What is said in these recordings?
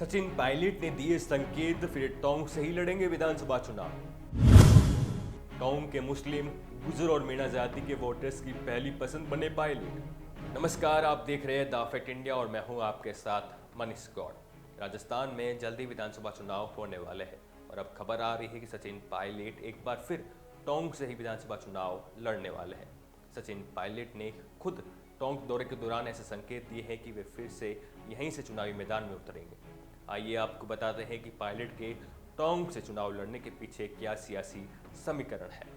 सचिन पायलट ने दिए संकेत, फिर टोंक से ही लड़ेंगे विधानसभा चुनाव। टोंक के मुस्लिम, गुजर और मीणा जाति के वोटर्स की पहली पसंद बने पायलट। नमस्कार, आप देख रहे हैं द फैक्ट इंडिया और मैं हूं आपके साथ मनीष गौड़। राजस्थान में जल्दी विधानसभा चुनाव होने वाले हैं और अब खबर आ रही है कि सचिन पायलट एक बार फिर टोंक से ही विधानसभा चुनाव लड़ने वाले हैं। सचिन पायलट ने खुद टोंक दौरे के दौरान ऐसे संकेत दिए हैं कि वे फिर से यहीं से चुनावी मैदान में उतरेंगे। आइए आपको बताते हैं कि पायलट के टोंक से चुनाव लड़ने के पीछे क्या सियासी समीकरण है।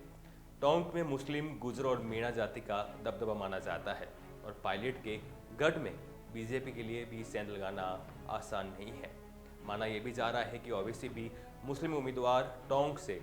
टोंक में मुस्लिम, गुजर और मीणा जाति का दबदबा माना जाता है और पायलट के गढ़ में बीजेपी के लिए भी सेंध लगाना आसान नहीं है। माना यह भी जा रहा है कि ओवैसी भी मुस्लिम उम्मीदवार टोंक से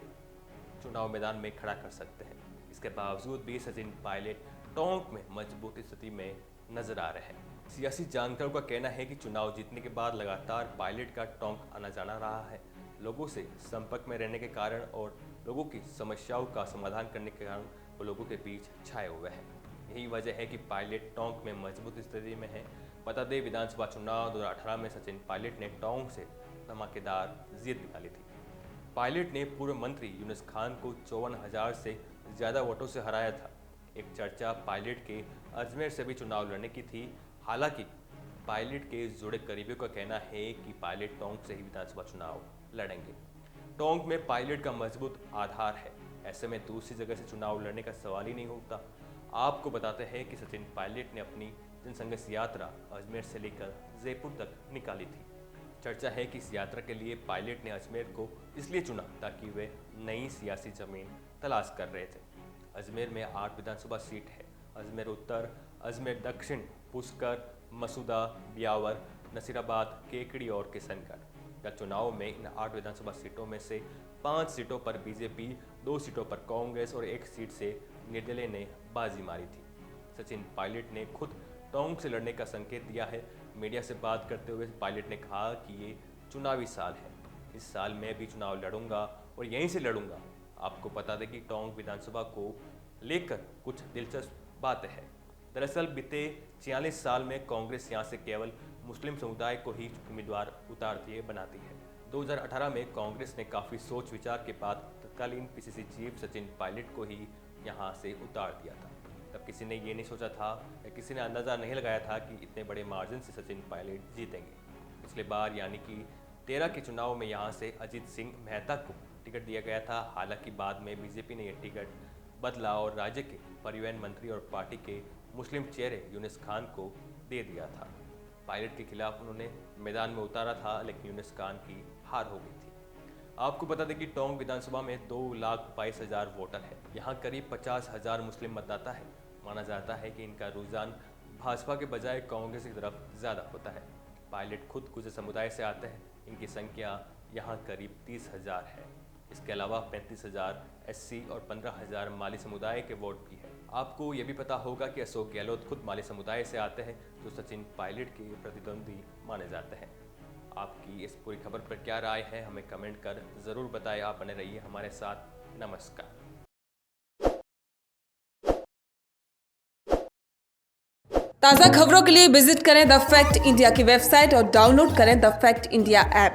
चुनाव मैदान में खड़ा कर सकते हैं। इसके बावजूद भी सचिन पायलट टोंक में मजबूत स्थिति में नजर आ रहे हैं। सियासी जानकारों का कहना है कि चुनाव जीतने के बाद लगातार पायलट का टोंक आना जाना रहा है। लोगों से संपर्क में रहने के कारण और लोगों की समस्याओं का समाधान करने के कारण वो लोगों के बीच छाए हुए हैं। यही वजह है कि पायलट टोंक में मजबूत स्थिति में है। बता दें, विधानसभा चुनाव 2018 में सचिन पायलट ने टोंक से धमाकेदार जीत निकाली थी। पायलट ने पूर्व मंत्री यूनुस खान को 54,000 से ज़्यादा वोटों से हराया था। एक चर्चा पायलट के अजमेर से भी चुनाव लड़ने की थी। हालांकि पायलट के जुड़े करीबियों का कहना है कि पायलट टोंक से ही विधानसभा चुनाव लड़ेंगे। टोंक में पायलट का मजबूत आधार है, ऐसे में दूसरी जगह से चुनाव लड़ने का सवाल ही नहीं होता। आपको बताते हैं कि सचिन पायलट ने अपनी जनसंघर्ष यात्रा अजमेर से लेकर जयपुर तक निकाली थी। चर्चा है कि इस यात्रा के लिए पायलट ने अजमेर को इसलिए चुना ताकि वे नई सियासी जमीन तलाश कर रहे थे। अजमेर में 8 विधानसभा सीट है। अजमेर उत्तर, अजमेर दक्षिण, पुष्कर, मसूदा, ब्यावर, नसीराबाद, केकड़ी और किशनगढ़। गत चुनाव में इन 8 विधानसभा सीटों में से 5 सीटों पर बीजेपी, 2 सीटों पर कांग्रेस और 1 सीट से निर्दलीय ने बाजी मारी थी। सचिन पायलट ने खुद टोंक से लड़ने का संकेत दिया है। मीडिया से बात करते हुए पायलट ने कहा कि ये चुनावी साल है, इस साल मैं भी चुनाव लड़ूंगा और यहीं से लड़ूंगा। आपको बता दें कि टोंक विधानसभा को लेकर कुछ दिलचस्प बातें हैं। दरअसल बीते 46 साल में कांग्रेस यहाँ से केवल मुस्लिम समुदाय को ही उम्मीदवार उतार दिए बनाती है। 2018 में कांग्रेस ने काफ़ी सोच विचार के बाद तत्कालीन पीसीसी चीफ सचिन पायलट को ही यहाँ से उतार दिया था। तब किसी ने ये नहीं सोचा था या किसी ने अंदाज़ा नहीं लगाया था कि इतने बड़े मार्जिन से सचिन पायलट जीतेंगे। पिछले बार यानी कि 13 के चुनाव में यहाँ से अजीत सिंह मेहता को टिकट दिया गया था। हालांकि बाद में बीजेपी ने यह टिकट बदला और राज्य के परिवहन मंत्री और पार्टी के मुस्लिम चेहरे यूनुस खान को दे दिया था। पायलट के खिलाफ उन्होंने मैदान में उतारा था, लेकिन यूनुस खान की हार हो गई थी। आपको बता दें कि टोंक विधानसभा में 2,22,000 वोटर है। यहाँ करीब 50,000 मुस्लिम मतदाता है। माना जाता है कि इनका रुझान भाजपा के बजाय कांग्रेस की तरफ ज़्यादा होता है। पायलट खुद गुजर समुदाय से आते हैं। इनकी संख्या यहाँ करीब 30,000 है। इसके अलावा 35,000 एससी और 15,000 माली समुदाय के वोट भी है। आपको ये भी पता होगा कि अशोक गहलोत खुद माली समुदाय से आते हैं, जो सचिन पायलट के प्रतिद्वंदी माने जाते हैं। आपकी इस पूरी खबर पर क्या राय है, हमें कमेंट कर ज़रूर बताएं। आप बने रहिए हमारे साथ। नमस्कार। ताज़ा खबरों के लिए विजिट करें द फैक्ट इंडिया की वेबसाइट और डाउनलोड करें द फैक्ट इंडिया ऐप।